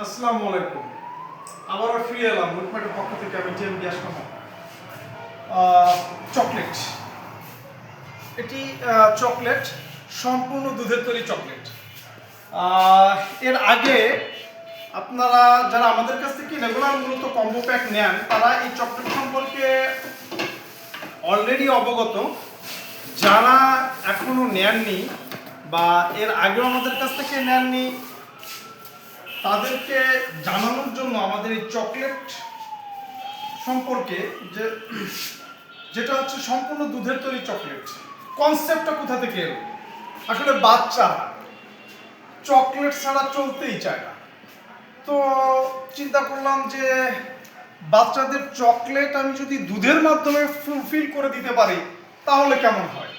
আসসালামু আলাইকুম। আবারও ফিরে এলাম মুভমেন্টের পক্ষ থেকে। আমি জেম গ্যাস চকলেট, এটি চকলেট, সম্পূর্ণ দুধের তৈরি চকলেট। এর আগে আপনারা যারা আমাদের কাছ থেকে রেগুলার মূলত কম্বো প্যাক নেন, তারা এই চকলেট সম্পর্কে অলরেডি অবগত। যারা এখনো নেননি বা এর আগেও আমাদের কাছ থেকে নেননি, তাদেরকে জানানোর জন্য আমাদের এই চকলেট সম্পর্কে যেটা হচ্ছে সম্পূর্ণ দুধের তৈরি চকলেট। কনসেপ্টটা কোথা থেকে এলো? আসলে বাচ্চারা চকলেট ছাড়া চলতেই চায় না। তো চিন্তা করলাম যে বাচ্চাদের চকলেট আমি যদি দুধের মাধ্যমে ফুলফিল করে দিতে পারি তাহলে কেমন হয়।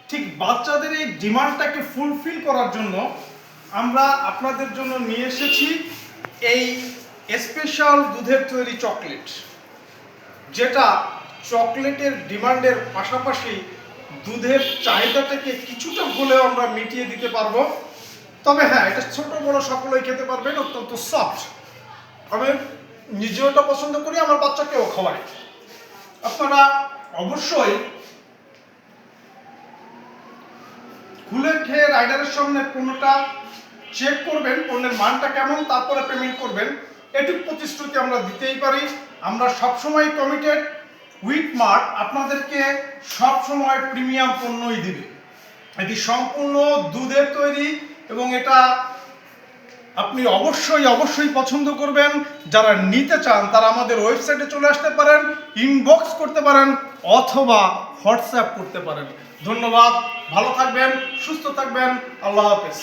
ঠিক বাচ্চাদের এই ডিমান্ডটাকে ফুলফিল করার জন্য আমরা আপনাদের জন্য নিয়ে এসেছি এই স্পেশাল দুধের তৈরি চকলেট, যেটা চকলেটের ডিমান্ডের পাশাপাশি দুধের চাহিদাটাকে কিছুটা হলেও আমরা মিটিয়ে দিতে পারবো। তবে হ্যাঁ, এটা ছোট বড় সকলেই খেতে পারবেন, অত্যন্ত সফট। আমি নিজেও এটা পছন্দ করি, আমার বাচ্চাকেও খাওয়াই। আপনারা অবশ্যই খুলে খেয়ে রাইডারের সামনে পণ্যটা চেক করবেন, পণ্যের মানটা কেমন, তারপরে পেমেন্ট করবেন। এটুকু প্রতিশ্রুতি আমরা দিতেই পারি। আমরা সবসময় কমিটেড, উইথ মার্ট আপনাদেরকে সবসময় প্রিমিয়াম পণ্যই দিবে। এটি সম্পূর্ণ দুধের তৈরি এবং এটা আপনি অবশ্যই পছন্দ করবেন। যারা নিতে চান তারা আমাদের ওয়েবসাইটে চলে আসতে পারেন, ইনবক্স করতে পারেন অথবা হোয়াটসঅ্যাপ করতে পারেন। ধন্যবাদ, ভালো থাকবেন, সুস্থ থাকবেন, আল্লাহ হাফেজ।